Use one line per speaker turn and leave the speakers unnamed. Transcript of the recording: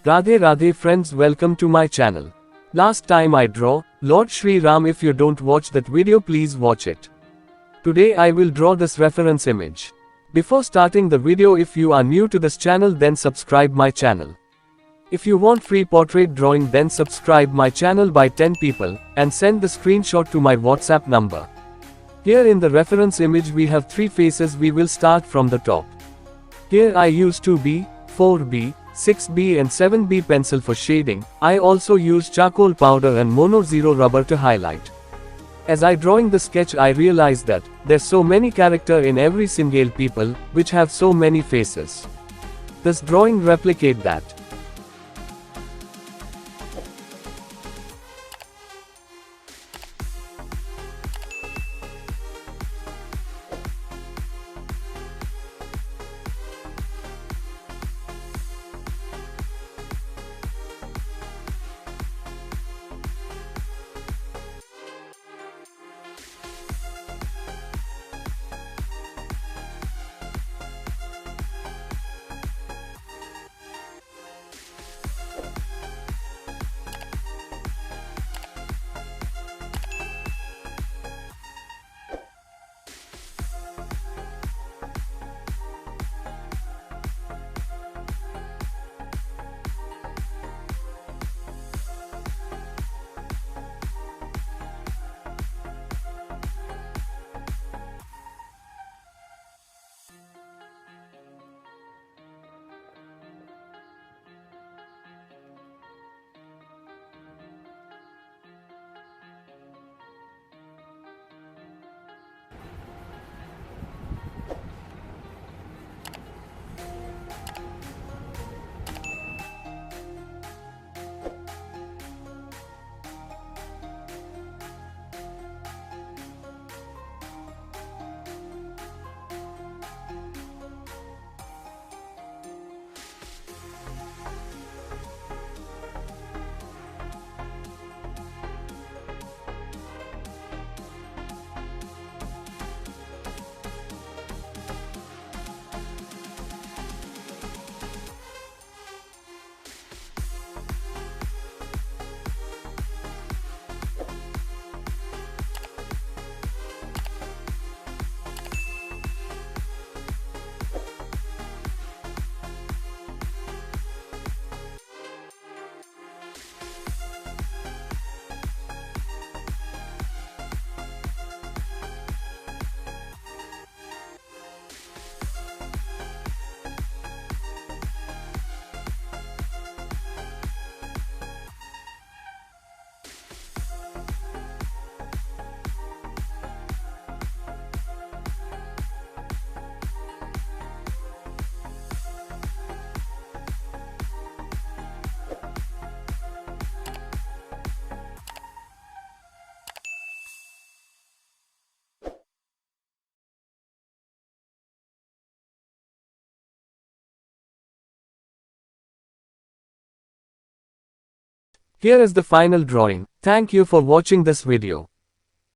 Radhe Radhe friends, welcome to my channel. Last time I draw Lord Shri Ram. If you don't watch that video, please watch it. Today I will draw this reference image. Before starting the video, if you are new to this channel, then subscribe my channel. If you want free portrait drawing, then subscribe my channel by 10 people and send the screenshot to my WhatsApp number. Here in the reference image we have 3 faces. We will start from the top. Here I use 2B, 4B, 6B and 7B pencil for shading. I also use charcoal powder and mono zero rubber to highlight. As I drawing the sketch, I realized that there's so many character in every single people, which have so many faces. This drawing replicate that. Here is the final drawing. Thank you for watching this video.